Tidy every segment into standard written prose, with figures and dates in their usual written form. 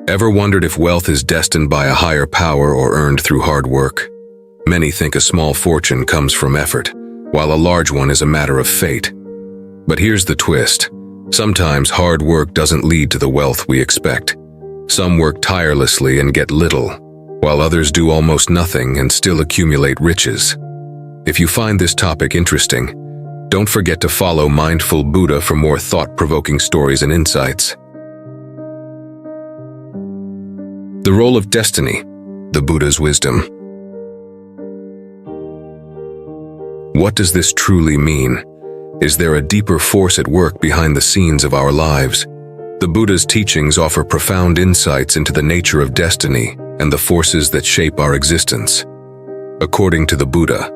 Ever wondered if wealth is destined by a higher power or earned through hard work? Many think a small fortune comes from effort, while a large one is a matter of fate. But here's the twist. Sometimes hard work doesn't lead to the wealth we expect. Some work tirelessly and get little, while others do almost nothing and still accumulate riches. If you find this topic interesting, don't forget to follow Mindful Buddha for more thought-provoking stories and insights. The role of destiny, the Buddha's wisdom. What does this truly mean? Is there a deeper force at work behind the scenes of our lives? The Buddha's teachings offer profound insights into the nature of destiny and the forces that shape our existence. According to the Buddha,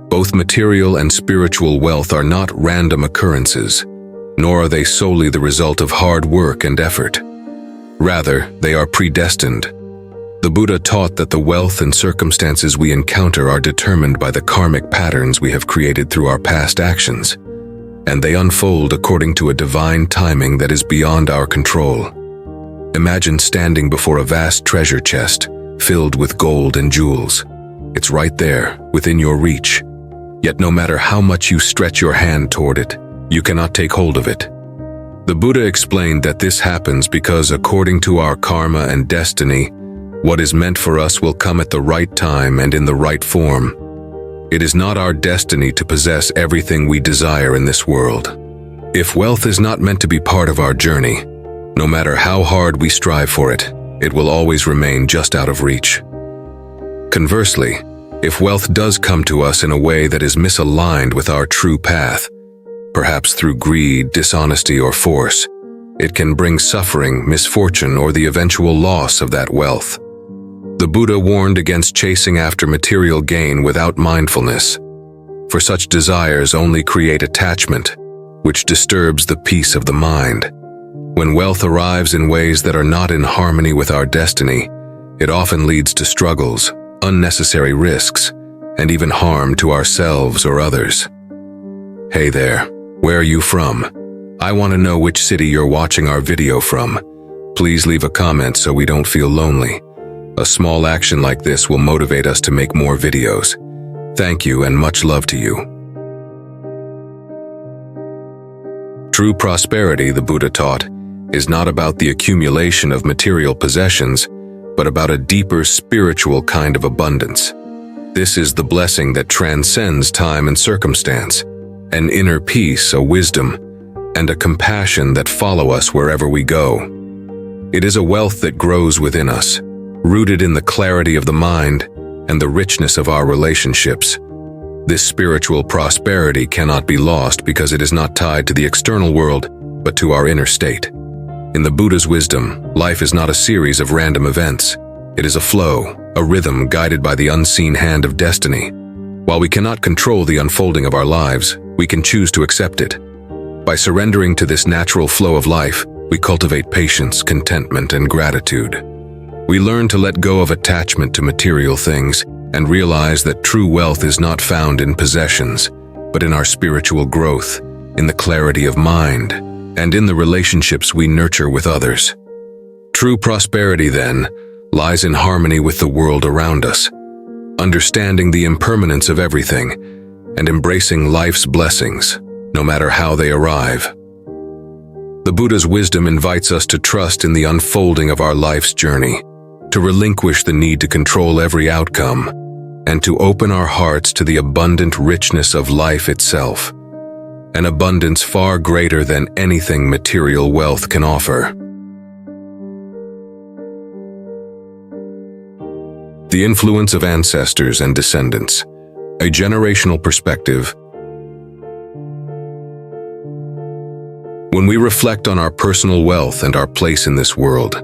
both material and spiritual wealth are not random occurrences, nor are they solely the result of hard work and effort. Rather, they are predestined. The Buddha taught that the wealth and circumstances we encounter are determined by the karmic patterns we have created through our past actions, and they unfold according to a divine timing that is beyond our control. Imagine standing before a vast treasure chest filled with gold and jewels. It's right there, within your reach. Yet no matter how much you stretch your hand toward it, you cannot take hold of it. The Buddha explained that this happens because according to our karma and destiny, what is meant for us will come at the right time and in the right form. It is not our destiny to possess everything we desire in this world. If wealth is not meant to be part of our journey, no matter how hard we strive for it, it will always remain just out of reach. Conversely, if wealth does come to us in a way that is misaligned with our true path, perhaps through greed, dishonesty, or force, it can bring suffering, misfortune, or the eventual loss of that wealth. The Buddha warned against chasing after material gain without mindfulness, for such desires only create attachment, which disturbs the peace of the mind. When wealth arrives in ways that are not in harmony with our destiny, it often leads to struggles, unnecessary risks, and even harm to ourselves or others. Hey there, where are you from? I want to know which city you're watching our video from. Please leave a comment so we don't feel lonely. A small action like this will motivate us to make more videos. Thank you and much love to you. True prosperity, the Buddha taught, is not about the accumulation of material possessions, but about a deeper spiritual kind of abundance. This is the blessing that transcends time and circumstance, an inner peace, a wisdom, and a compassion that follow us wherever we go. It is a wealth that grows within us, rooted in the clarity of the mind and the richness of our relationships. This spiritual prosperity cannot be lost because it is not tied to the external world, but to our inner state. In the Buddha's wisdom, life is not a series of random events. It is a flow, a rhythm guided by the unseen hand of destiny. While we cannot control the unfolding of our lives, we can choose to accept it. By surrendering to this natural flow of life, we cultivate patience, contentment, and gratitude. We learn to let go of attachment to material things and realize that true wealth is not found in possessions, but in our spiritual growth, in the clarity of mind, and in the relationships we nurture with others. True prosperity, then, lies in harmony with the world around us, understanding the impermanence of everything and embracing life's blessings, no matter how they arrive. The Buddha's wisdom invites us to trust in the unfolding of our life's journey, to relinquish the need to control every outcome, and to open our hearts to the abundant richness of life itself, an abundance far greater than anything material wealth can offer. The influence of ancestors and descendants, a generational perspective. When we reflect on our personal wealth and our place in this world,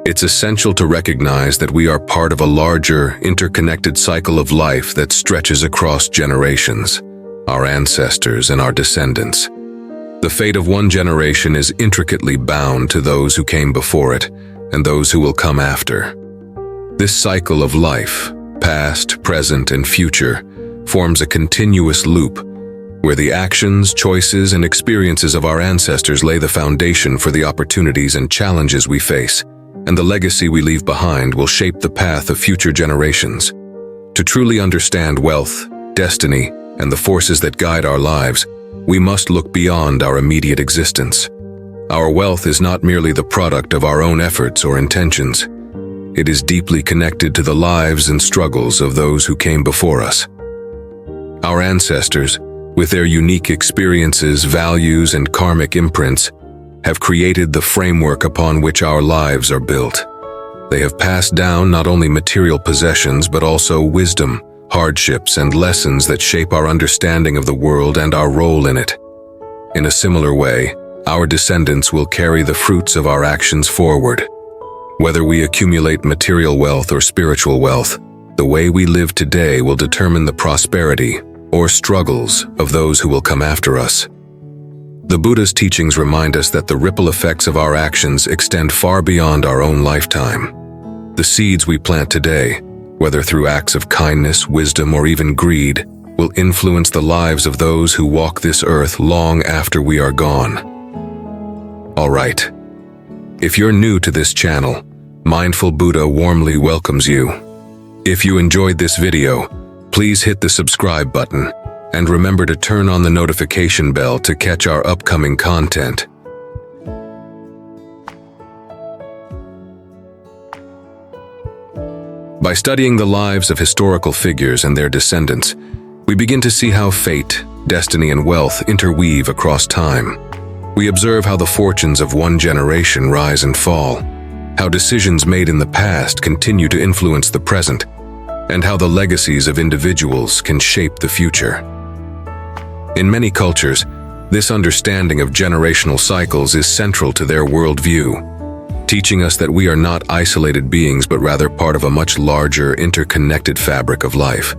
it's essential to recognize that we are part of a larger, interconnected cycle of life that stretches across generations, our ancestors and our descendants. The fate of one generation is intricately bound to those who came before it and those who will come after. This cycle of life, past, present, and future, forms a continuous loop where the actions, choices, and experiences of our ancestors lay the foundation for the opportunities and challenges we face. and the legacy we leave behind will shape the path of future generations. To truly understand wealth, destiny, and the forces that guide our lives, we must look beyond our immediate existence. Our wealth is not merely the product of our own efforts or intentions. It is deeply connected to the lives and struggles of those who came before us. Our ancestors, with their unique experiences, values, and karmic imprints, have created the framework upon which our lives are built. They have passed down not only material possessions but also wisdom, hardships, and lessons that shape our understanding of the world and our role in it. In a similar way, our descendants will carry the fruits of our actions forward. Whether we accumulate material wealth or spiritual wealth, the way we live today will determine the prosperity or struggles of those who will come after us. The Buddha's teachings remind us that the ripple effects of our actions extend far beyond our own lifetime. The seeds we plant today, whether through acts of kindness, wisdom, or even greed, will influence the lives of those who walk this earth long after we are gone. Alright, if you're new to this channel, Mindful Buddha warmly welcomes you. If you enjoyed this video, please hit the subscribe button and remember to turn on the notification bell to catch our upcoming content. By studying the lives of historical figures and their descendants, we begin to see how fate, destiny, and wealth interweave across time. We observe how the fortunes of one generation rise and fall, how decisions made in the past continue to influence the present, and how the legacies of individuals can shape the future. In many cultures, this understanding of generational cycles is central to their worldview, teaching us that we are not isolated beings but rather part of a much larger, interconnected fabric of life.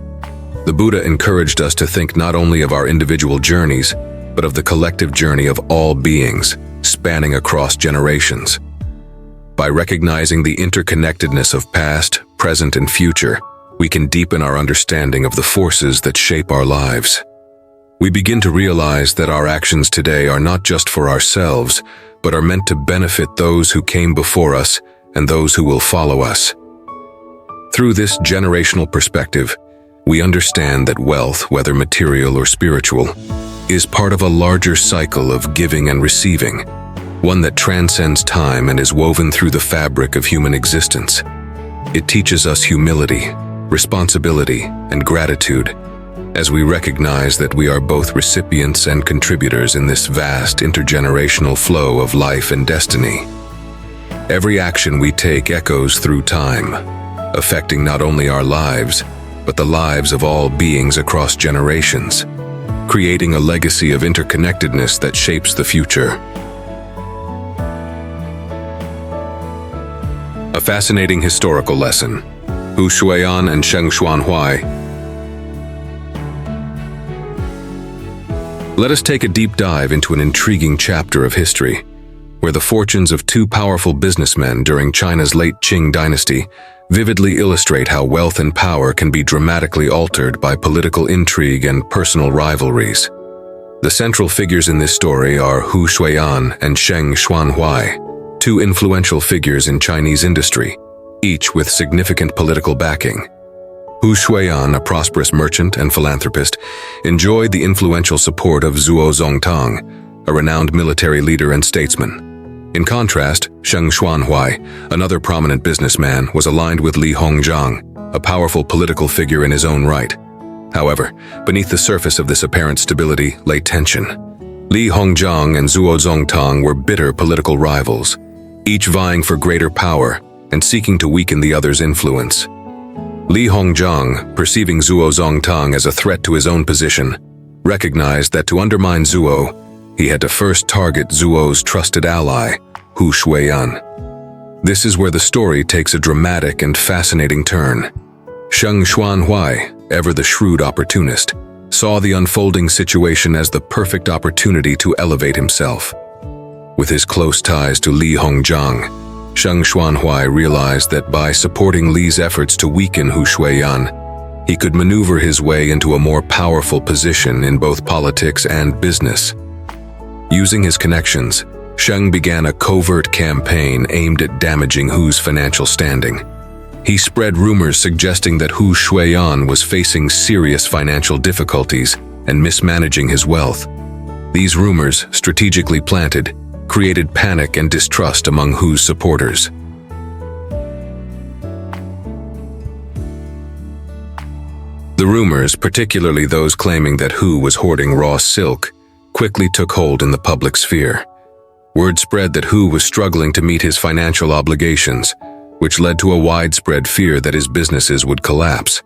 The Buddha encouraged us to think not only of our individual journeys, but of the collective journey of all beings, spanning across generations. By recognizing the interconnectedness of past, present, and future, we can deepen our understanding of the forces that shape our lives. We begin to realize that our actions today are not just for ourselves, but are meant to benefit those who came before us and those who will follow us. Through this generational perspective, we understand that wealth, whether material or spiritual, is part of a larger cycle of giving and receiving, one that transcends time and is woven through the fabric of human existence. It teaches us humility, responsibility, and gratitude, as we recognize that we are both recipients and contributors in this vast intergenerational flow of life and destiny. Every action we take echoes through time, affecting not only our lives, but the lives of all beings across generations, creating a legacy of interconnectedness that shapes the future. A fascinating historical lesson. Hu Shuiyan and Sheng Xuanhuai. Let us take a deep dive into an intriguing chapter of history, where the fortunes of two powerful businessmen during China's late Qing dynasty vividly illustrate how wealth and power can be dramatically altered by political intrigue and personal rivalries. The central figures in this story are Hu Shuiyan and Sheng Xuanhuai, two influential figures in Chinese industry, each with significant political backing. Hu Shuiyan, a prosperous merchant and philanthropist, enjoyed the influential support of Zhuo Zongtang, a renowned military leader and statesman. In contrast, Sheng Xuanhuai, another prominent businessman, was aligned with Li Hongzhang, a powerful political figure in his own right. However, beneath the surface of this apparent stability lay tension. Li Hongzhang and Zhuo Zongtang were bitter political rivals, each vying for greater power and seeking to weaken the other's influence. Li Hongzhang, perceiving Zhuo Zongtang as a threat to his own position, recognized that to undermine Zhuo, he had to first target Zhuo's trusted ally, Hu Shuiyan. This is where the story takes a dramatic and fascinating turn. Sheng Xuanhuai, ever the shrewd opportunist, saw the unfolding situation as the perfect opportunity to elevate himself. With his close ties to Li Hongzhang, Sheng Xuanhuai realized that by supporting Li's efforts to weaken Hu Shuiyan, he could maneuver his way into a more powerful position in both politics and business. Using his connections, Sheng began a covert campaign aimed at damaging Hu's financial standing. He spread rumors suggesting that Hu Shuiyan was facing serious financial difficulties and mismanaging his wealth. These rumors, strategically planted, created panic and distrust among Hu's supporters. The rumors, particularly those claiming that Hu was hoarding raw silk, quickly took hold in the public sphere. Word spread that Hu was struggling to meet his financial obligations, which led to a widespread fear that his businesses would collapse.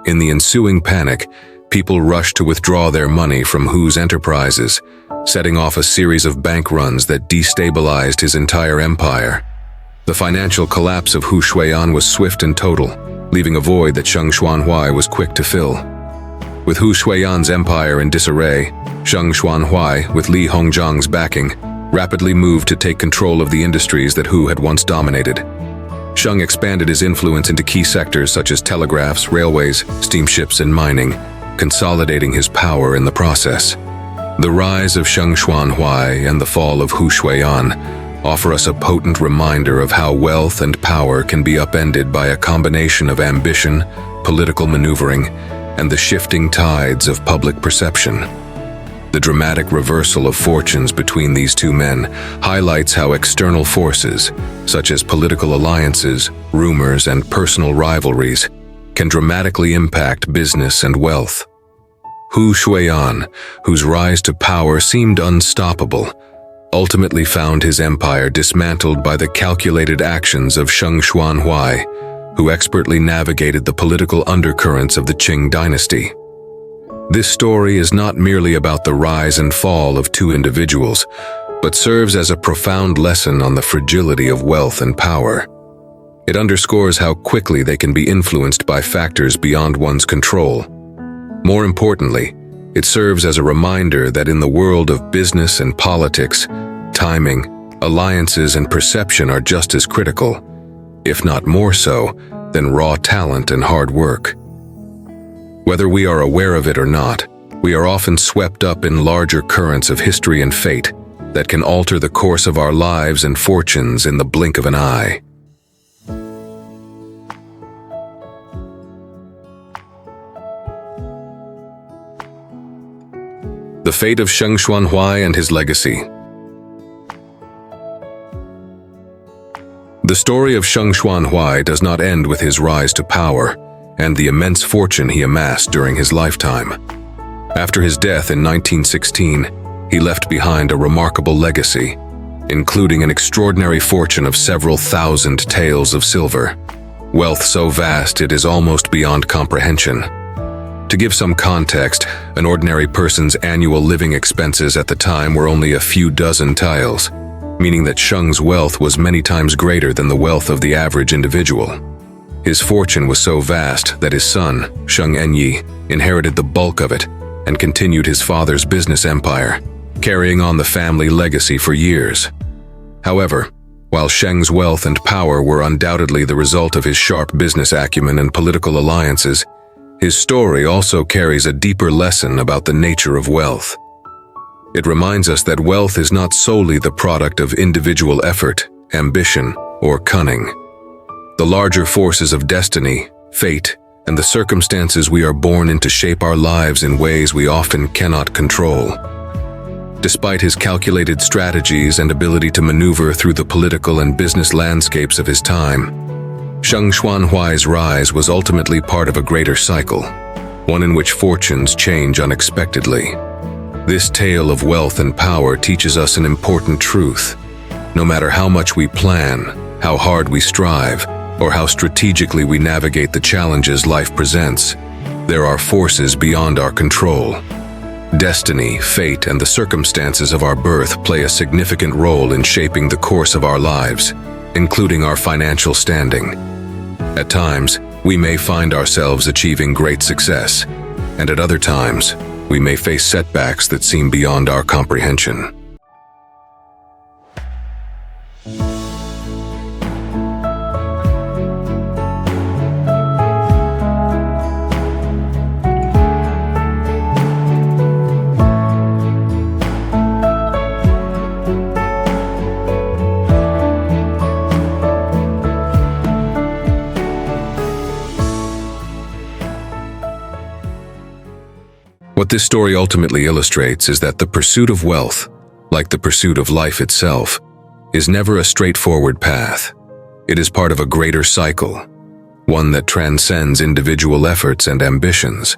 In the ensuing panic, people rushed to withdraw their money from Hu's enterprises, setting off a series of bank runs that destabilized his entire empire. The financial collapse of Hu Shuiyan was swift and total, leaving a void that Sheng Xuanhuai was quick to fill. With Hu Shuiyan's empire in disarray, Sheng Xuanhuai, with Li Hongzhang's backing, rapidly moved to take control of the industries that Hu had once dominated. Sheng expanded his influence into key sectors such as telegraphs, railways, steamships, and mining, consolidating his power in the process. The rise of Sheng Xuanhuai and the fall of Hu Shuiyan offer us a potent reminder of how wealth and power can be upended by a combination of ambition, political maneuvering, and the shifting tides of public perception. The dramatic reversal of fortunes between these two men highlights how external forces, such as political alliances, rumors, and personal rivalries, can dramatically impact business and wealth. Hu Shuiyan, whose rise to power seemed unstoppable, ultimately found his empire dismantled by the calculated actions of Sheng Xuanhuai, who expertly navigated the political undercurrents of the Qing dynasty. This story is not merely about the rise and fall of two individuals, but serves as a profound lesson on the fragility of wealth and power. It underscores how quickly they can be influenced by factors beyond one's control. More importantly, it serves as a reminder that in the world of business and politics, timing, alliances, and perception are just as critical, if not more so, than raw talent and hard work. Whether we are aware of it or not, we are often swept up in larger currents of history and fate that can alter the course of our lives and fortunes in the blink of an eye. The fate of Sheng Xuanhuai and his legacy. The story of Sheng Xuanhuai does not end with his rise to power and the immense fortune he amassed during his lifetime. After his death in 1916, he left behind a remarkable legacy, including an extraordinary fortune of several thousand taels of silver, wealth so vast it is almost beyond comprehension. To give some context, an ordinary person's annual living expenses at the time were only a few dozen taels, meaning that Sheng's wealth was many times greater than the wealth of the average individual. His fortune was so vast that his son, Sheng Enyi, inherited the bulk of it and continued his father's business empire, carrying on the family legacy for years. However, while Sheng's wealth and power were undoubtedly the result of his sharp business acumen and political alliances, his story also carries a deeper lesson about the nature of wealth. It reminds us that wealth is not solely the product of individual effort, ambition, or cunning. The larger forces of destiny, fate, and the circumstances we are born into shape our lives in ways we often cannot control. Despite his calculated strategies and ability to maneuver through the political and business landscapes of his time, Sheng Xuanhuai's rise was ultimately part of a greater cycle, one in which fortunes change unexpectedly. This tale of wealth and power teaches us an important truth. No matter how much we plan, how hard we strive, or how strategically we navigate the challenges life presents, there are forces beyond our control. Destiny, fate, and the circumstances of our birth play a significant role in shaping the course of our lives, including our financial standing. At times, we may find ourselves achieving great success, and at other times, we may face setbacks that seem beyond our comprehension. What this story ultimately illustrates is that the pursuit of wealth, like the pursuit of life itself, is never a straightforward path. It is part of a greater cycle, one that transcends individual efforts and ambitions.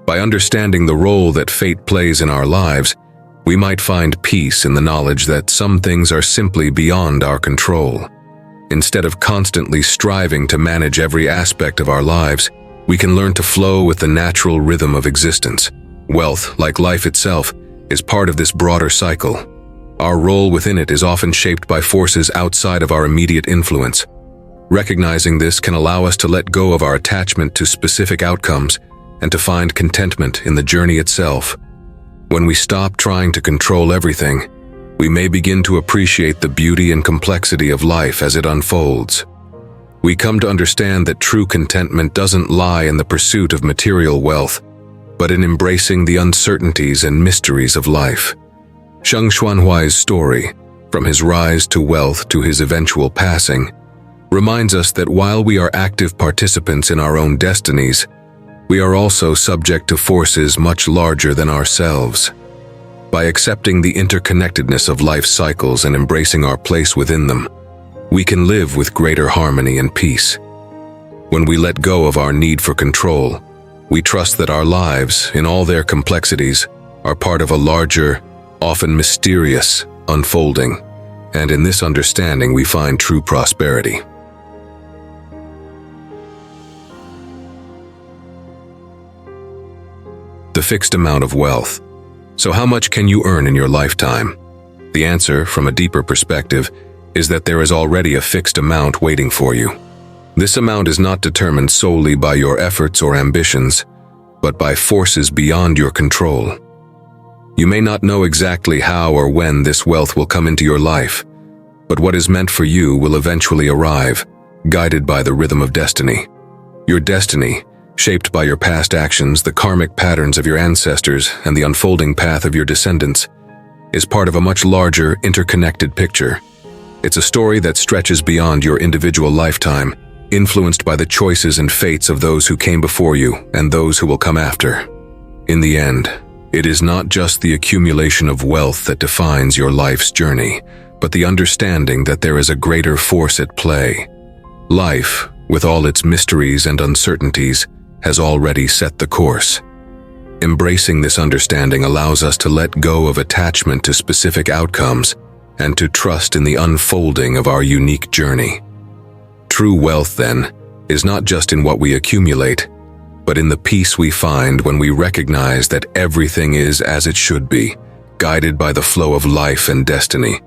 By understanding the role that fate plays in our lives, we might find peace in the knowledge that some things are simply beyond our control. Instead of constantly striving to manage every aspect of our lives, we can learn to flow with the natural rhythm of existence. Wealth, like life itself, is part of this broader cycle. Our role within it is often shaped by forces outside of our immediate influence. Recognizing this can allow us to let go of our attachment to specific outcomes and to find contentment in the journey itself. When we stop trying to control everything, we may begin to appreciate the beauty and complexity of life as it unfolds. We come to understand that true contentment doesn't lie in the pursuit of material wealth, but in embracing the uncertainties and mysteries of life. Zheng Xuanhuai's story, from his rise to wealth to his eventual passing, reminds us that while we are active participants in our own destinies, we are also subject to forces much larger than ourselves. By accepting the interconnectedness of life's cycles and embracing our place within them, we can live with greater harmony and peace. When we let go of our need for control, we trust that our lives, in all their complexities, are part of a larger, often mysterious, unfolding, and in this understanding we find true prosperity. The fixed amount of wealth. So how much can you earn in your lifetime? The answer, from a deeper perspective, is that there is already a fixed amount waiting for you. This amount is not determined solely by your efforts or ambitions, but by forces beyond your control. You may not know exactly how or when this wealth will come into your life, but what is meant for you will eventually arrive, guided by the rhythm of destiny. Your destiny, shaped by your past actions, the karmic patterns of your ancestors, and the unfolding path of your descendants, is part of a much larger, interconnected picture. It's a story that stretches beyond your individual lifetime, influenced by the choices and fates of those who came before you and those who will come after. In the end, it is not just the accumulation of wealth that defines your life's journey, but the understanding that there is a greater force at play. Life, with all its mysteries and uncertainties, has already set the course. Embracing this understanding allows us to let go of attachment to specific outcomes and to trust in the unfolding of our unique journey. True wealth, then, is not just in what we accumulate, but in the peace we find when we recognize that everything is as it should be, guided by the flow of life and destiny.